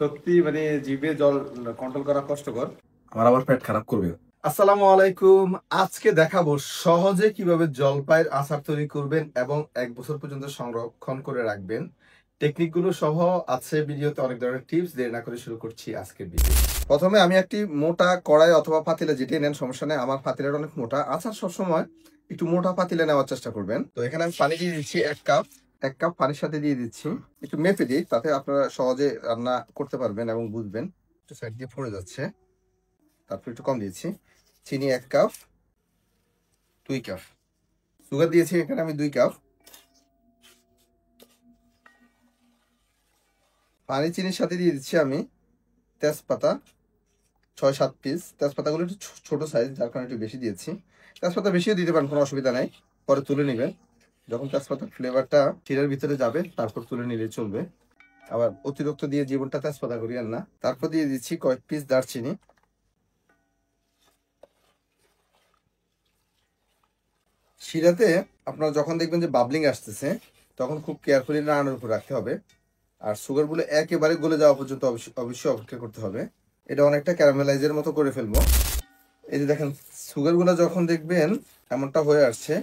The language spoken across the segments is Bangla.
সত্যি মানে জিভে জল কন্ট্রোল করা কষ্টকর। আমার আবার পেট খারাপ করবে। আসসালামু আলাইকুম। আজকে দেখাবো সহজে কিভাবে জলপাইয়ের আচার তৈরি করবেন এবং 1 বছর পর্যন্ত সংরক্ষণ করে রাখবেন। টেকনিক গুলো সহ আছে ভিডিওতে অনেক ধরনের টিপস। দেরি না করে শুরু করছি আজকের ভিডিও। প্রথমে আমি একটি মোটা কড়াই অথবা পাতিলে, যেটাই নেন সমস্যা নেই। আমার পাতিলের অনেক মোটা, আচার সবসময় একটু মোটা পাতিলে নেওয়ার চেষ্টা করবেন। তো এখানে আমি পানি দিয়ে দিচ্ছি 1 কাপ। 1 কাপ পানির সাথে দিয়ে দিচ্ছি, একটু মেপে দিই, তাতে আপনারা সহজে রান্না করতে পারবেন এবং বুঝবেন। একটু সাইড দিয়ে পড়ে যাচ্ছে। তারপর একটু কম দিয়েছি। চিনি 1 কাপ, 2 কাপ। সুগার দিয়েছি এখানে আমি 2 কাপ। পানি চিনির সাথে দিয়ে দিচ্ছি আমি তেজপাতা 6-7 পিস। তেজপাতাগুলো একটু ছোট সাইজ, যার কারণে একটু বেশি দিয়েছি। তেজপাতা বেশিও দিতে পারেন, কোনো অসুবিধা নাই। পরে তুলে নেবেন, যখন তেজপাতার ফ্লেভারটা শিরার ভিতরে যাবে তারপর তুলে নিলে চলবে। আবার অতিরিক্ত দিয়ে জীবনটা তেজপাতা করিয়েন না। তারপর দিয়ে দিচ্ছি কয়েক পিস দারচিনি। শিরাতে আপনারা যখন দেখবেন যে বাবলিং আসতেছে, তখন খুব কেয়ারফুলি নাড়ানোর উপর রাখতে হবে। আর সুগারগুলো একেবারে গলে যাওয়া পর্যন্ত অবশ্যই অপেক্ষা করতে হবে। এটা অনেকটা ক্যারামেলাইজের মতো করে ফেলবো। এই যে দেখেন, সুগারগুলো যখন দেখবেন এমনটা হয়ে আসছে,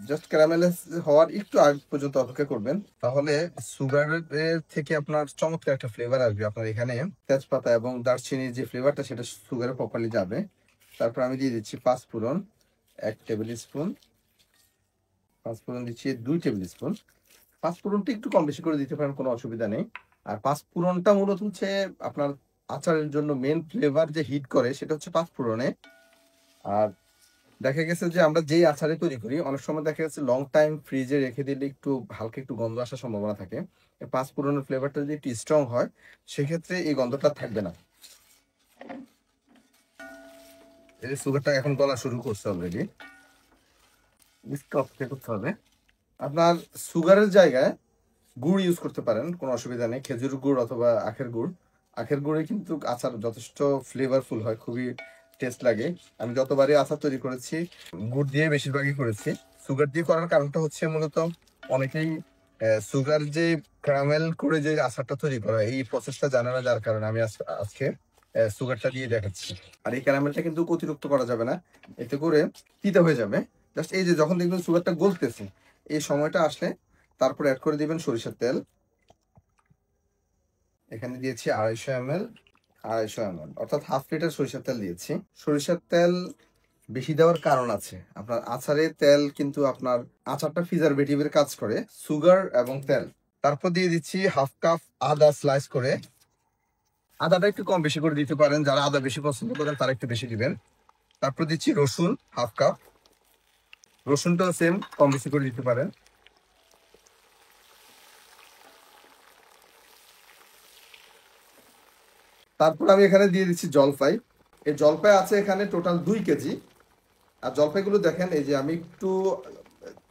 জাস্ট ক্যারামেলাইজ হওয়ার একটু আগ পর্যন্ত অপেক্ষা করবেন। তাহলে সুগারের থেকে আপনার চমৎকার একটা ফ্লেভার আসবে। আপনার এখানে তেজপাতা এবং দারচিনির যে ফ্লেভারটা, সেটা সুগারে প্রপারলি যাবে। তারপর আমি দিয়ে দিচ্ছি পাঁচফোড়ন 1 টেবিল স্পুন। পাঁচফোড়ন দিচ্ছি 2 টেবিল স্পুন। পাঁচফোড়নটা একটু কম বেশি করে দিতে পারেন, কোনো অসুবিধা নেই। আর পাঁচফোড়নটা মূলত হচ্ছে আপনার আচারের জন্য মেন ফ্লেভার যে হিট করে, সেটা হচ্ছে পাঁচফোড়নে। আর দেখা গেছে যে আমরা যেই আচারে তৈরি করি, অনেক সময় দেখা গেছে লং টাইম ফ্রিজে রেখে দিলে একটু হালকা একটু গন্ধ আসার সম্ভাবনা থাকে। পাঁচফোড়নের ফ্লেভারটা যদি একটু স্ট্রং হয়, সেক্ষেত্রে এই গন্ধটা থাকবে না। এই যে সুগারটা এখন গলা শুরু করছে অলরেডি, স্টপ করতে হবে। আপনার সুগারের জায়গায় গুড় ইউজ করতে পারেন, কোনো অসুবিধা নেই। খেজুর গুড় অথবা আখের গুড়। আখের গুড়ে কিন্তু আচার যথেষ্ট ফ্লেভারফুল হয়, খুবই টেস্ট লাগে। আমি যতবারই আচার তৈরি করেছি গুড় দিয়ে বেশিরভাগই করেছি। সুগার দিয়ে করার কারণটা হচ্ছে মূলত অনেকেই সুগার যে ক্যারামেল করে যে আচারটা তৈরি করা, এই প্রসেসটা জানে না, যার কারণে আমি আজকে সুগারটা দিয়ে দেখাচ্ছি। আর এই ক্যারামেলটা কিন্তু অতিরিক্ত করা যাবে না, এতে করে তিতা হয়ে যাবে। জাস্ট এই যে যখন দেখবেন সুগারটা গলতেছে, এই সময়টা আসলে তারপর অ্যাড করে দিবেন সরিষার তেল। এখানে দিয়েছি 250 ml। 250 ml অর্থাৎ হাফ লিটার সরিষার তেল দিয়েছি। সরিষার তেল বেশি দেওয়ার কারণ আছে। আপনার আচারে তেল কিন্তু আপনার আচারটা প্রিজারভেটিভের কাজ করে, সুগার এবং তেল। তারপর দিয়ে দিচ্ছি 1/2 কাপ আদা স্লাইস করে। আদাটা একটু কম বেশি করে দিতে পারেন, যারা আদা বেশি পছন্দ করেন তারা একটু বেশি দিবেন। তারপর দিচ্ছি রসুন 1/2 কাপ। রসুনটাও সেম কম বেশি করে দিতে পারেন। তারপর আমি এখানে দিয়ে দিচ্ছি জলপাই। এই জলপাই আছে এখানে টোটাল 2 কেজি। আর জলপাইগুলো দেখেন, এই যে আমি একটু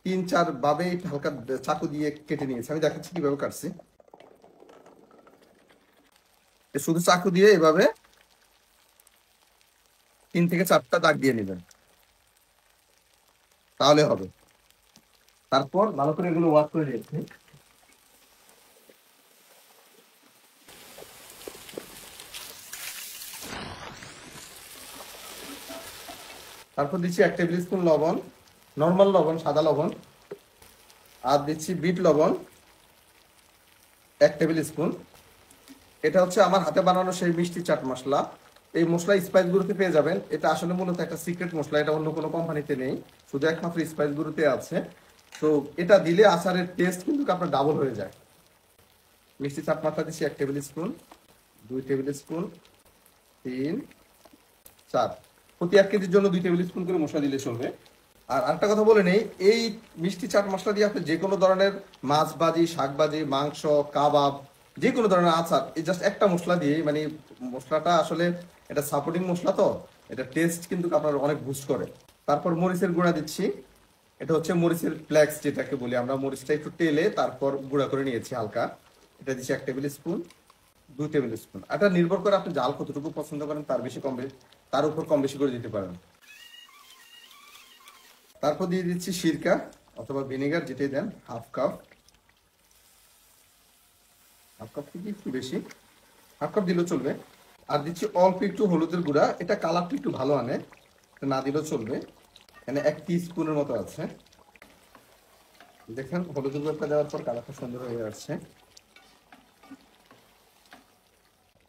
3-4 ভাবে হালকা চাকু দিয়ে কেটে নিয়েছি। আমি দেখাচ্ছি কিভাবে কাটছি। শুধু চাকু দিয়ে এভাবে 3 থেকে 4টা দাগ দিয়ে নেবেন, তাহলে হবে। তারপর ভালো করে এগুলো ওয়াশ করে নিয়েছি। তারপর দিচ্ছি 1 টেবিল স্পুন লবণ, নর্মাল লবণ, সাদা লবণ। আর দিচ্ছি বিট লবণ 1 টেবিল স্পুন। এটা হচ্ছে আমার হাতে বানানো সেই মিষ্টি চাট মশলা। এই মশলা স্পাইস গুলোতে পেয়ে যাবেন। এটা আসলে মূলত একটা সিক্রেট মশলা, এটা অন্য কোনো কোম্পানিতে নেই, শুধু একমাত্র স্পাইস গুলোতে আছে। তো এটা দিলে আচারের টেস্ট কিন্তু আপনার ডাবল হয়ে যায়। মিষ্টি চাট মশলা দিচ্ছি 1 টেবিল স্পুন, 2 টেবিল স্পুন, 3, 4। প্রতি 1 কেজির জন্য 2 টেবিল স্পুন করে মশলা দিলে চলবে। আর আরেকটা কথা বলে নেই, এই মিষ্টি চাট মশলা দিয়ে আপনি যে কোনো ধরনের মাছ ভাজি, শাক ভাজি, মাংস, কাবাব, যে কোনো ধরনের আচার, এই জাস্ট একটা মশলা দিয়ে, মানে মশলাটা আসলে এটা সাপোর্টিং মশলা, তো এটা টেস্ট কিন্তু আপনার অনেক বুস্ট করে। তারপর মরিচের গুঁড়া দিচ্ছি। এটা হচ্ছে মরিচের ফ্লেক্স যেটাকে বলি আমরা, মরিচটা একটু তেলে তারপর গুঁড়া করে নিয়েছি হালকা। এটা দিচ্ছি 1 টেবিল স্পুন, 2 টেবিল স্পুন। এটা নির্ভর করে আপনি জাল কতটুকু পছন্দ করেন, তার বেশি কম বেশি, তার উপর কম বেশি করে দিতে পারেন। তারপর দিয়ে দিচ্ছি সিরকা অথবা ভিনেগার, যেটাই দেন, 1/2 কাপ। 1/2 কাপ থেকে একটু বেশি। হাফ কাপ দিলেও চলবে। আর দিচ্ছি অল্প একটু হলুদের গুঁড়া, এটা কালারটা একটু ভালো আনে, না দিলেও চলবে। এখানে 1 টিস্পুনের মতো আছে। দেখেন হলুদের গুঁড়াটা দেওয়ার পর কালারটা সুন্দর হয়ে আসছে।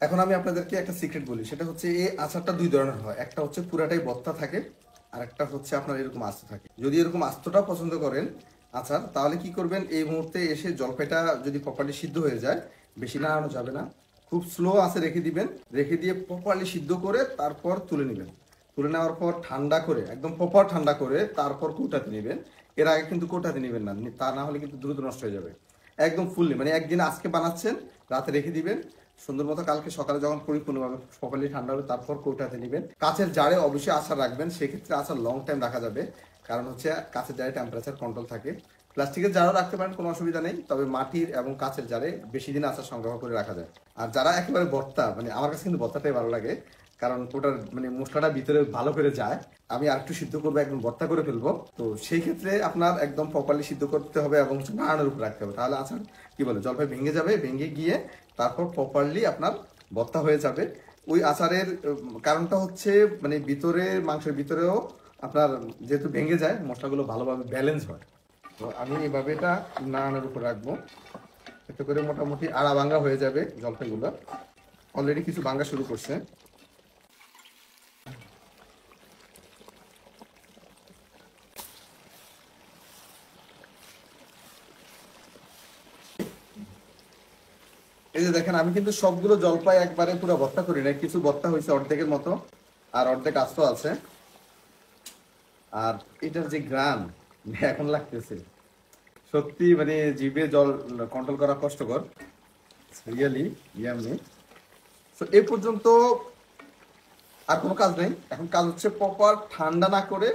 এখন আমি আপনাদেরকে একটা সিক্রেট বলি, সেটা হচ্ছে এই আচারটা 2 ধরনের হয়। একটা হচ্ছে পুরাটাই ভর্তা থাকে, আর একটা হচ্ছে আপনার এরকম আস্ত থাকে। যদি এরকম আস্তটা পছন্দ করেন আচার, তাহলে কি করবেন, এই মুহূর্তে এসে জলপাইটা যদি প্রপারলি সিদ্ধ হয়ে যায়, বেশি নাড়ানো যাবে না, খুব স্লো আছে রেখে দিবেন। রেখে দিয়ে প্রপারলি সিদ্ধ করে তারপর তুলে নেবেন। তুলে নেওয়ার পর ঠান্ডা করে, একদম প্রপার ঠান্ডা করে তারপর কৌটাতে নেবেন। এর আগে কিন্তু কৌটাতে নেবেন না, তা না হলে কিন্তু দ্রুত নষ্ট হয়ে যাবে। একদম ফুললি মানে একদিন আজকে বানাচ্ছেন, রাতে রেখে দিবেন, সুন্দর মতো কালকে সকালে যখন পরিপূর্ণভাবে প্রপারলি ঠান্ডা হবে তারপর কৌটাতে নেবেন। কাঁচের জারে অবশ্যই আচার রাখবেন, সেক্ষেত্রে আচার লং টাইম রাখা যাবে, কারণ হচ্ছে কাঁচের জারে টেম্পারেচার কন্ট্রোল থাকে। প্লাস্টিকের জারও রাখতে পারেন, কোনো অসুবিধা নেই, তবে মাটির এবং কাঁচের জারে বেশি দিন আচার সংগ্রহ করে রাখা যায়। আর যারা একেবারে ভর্তা, মানে আমার কাছে কিন্তু ভর্তাটাই ভালো লাগে, কারণ ওটার মানে মশলাটা ভিতরে ভালো করে যায়। আমি আর একটু সিদ্ধ করবো, একদম ভর্তা করে ফেলবো, তো সেই ক্ষেত্রে আপনার একদম প্রপারলি সিদ্ধ করতে হবে এবং নাড়ানোর উপর রাখতে হবে, তাহলে আচার কি বলে জলপাই ভেঙে যাবে, ভেঙে গিয়ে তারপর প্রপারলি আপনার ভর্তা হয়ে যাবে। ওই আচারের কারণটা হচ্ছে মানে ভিতরে মাংসের ভিতরেও আপনার যেহেতু ভেঙে যায়, মশলাগুলো ভালোভাবে ব্যালেন্স হয়। তো আমি এইভাবে এটা নাড়ানোর উপর রাখবো, এতে করে মোটামুটি আড়া ভাঙ্গা হয়ে যাবে জলপাইগুলো। অলরেডি কিছু ভাঙ্গা শুরু করছে। এই যে দেখেন, আমি কিন্তু সবগুলো জলপাই একবারে পুরো ভর্তা করি না, কিছু ভর্তা হয়েছে অর্ধেকের মতো, আর অর্ধেক আস্ত আছে। আর এটার যে গ্রান এখন লাগতেছে, সত্যি মানে জিভে জল কন্ট্রোল করা কষ্টকর, রিয়েলি ইয়ামি। তো এই পর্যন্ত আর কোনো কাজ নেই, এখন কাজ হচ্ছে প্রপার ঠান্ডা না করে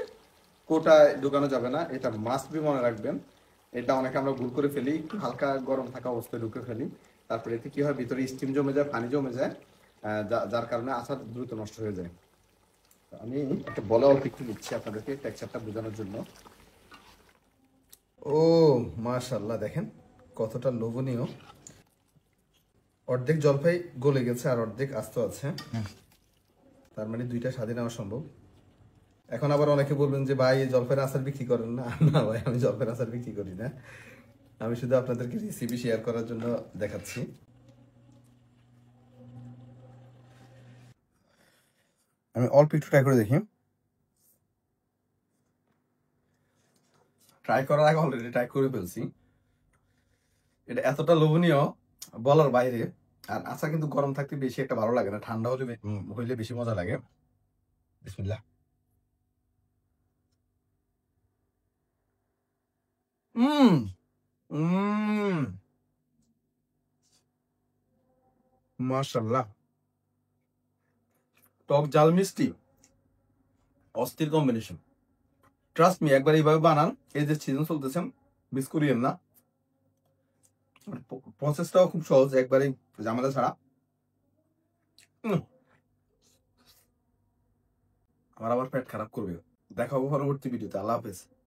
কোটায় ঢুকানো যাবে না, এটা মাস্ট বি মনে রাখবেন। এটা অনেকে আমরা ভুল করে ফেলি, একটু হালকা গরম থাকা অবস্থায় ঢুকে ফেলি, তারপরে এতে কি হয়, ভিতরে স্টিম জমে যায়, পানি জমে যায়, যার কারণে আচার দ্রুত নষ্ট হয়ে যায়। আমি একটা বলে অল্প একটু দিচ্ছি আপনাদেরকে টেক্সচারটা বোঝানোর জন্য। ও মাশাআল্লাহ, দেখেন কতটা লোভনীয়। অর্ধেক জলপাই গলে গেছে আর অর্ধেক আস্ত আছে, তার মানে দুইটা স্বাদে নেওয়া সম্ভব। এখন আবার অনেকে বলবেন যে ভাই জলপাইয়ের আচার বিক্রি করেন না। না ভাই, আমি জলপাইয়ের আচার বিক্রি করি না, আমি শুধু আপনাদেরকে রেসিপি শেয়ার করার জন্য দেখাচ্ছি। আমি অল্প একটু ট্রাই করে দেখি। ট্রাই করার আগে অলরেডি ট্রাই করে ফেলছি, এটা এতটা লোভনীয় বলার বাইরে। আর আচার কিন্তু গরম থাকতে বেশি একটা ভালো লাগে না, ঠান্ডা হলে হইলে বেশি মজা লাগে। বিসমিল্লাহ। হুম হুম মাশাআল্লাহ, টক ঝাল মিষ্টি অস্থির কম্বিনেশন। ট্রাস্ট মি, একবার এইভাবে বানান, এই যে সিজন চলতেছে, মিস করিয়েন না। প্রসেসটাও খুব সহজ, একবারে ঝামেলা ছাড়া। আমার আবার পেট খারাপ করবে। দেখা হবে পরবর্তী ভিডিওতে। আল্লাহ হাফেজ।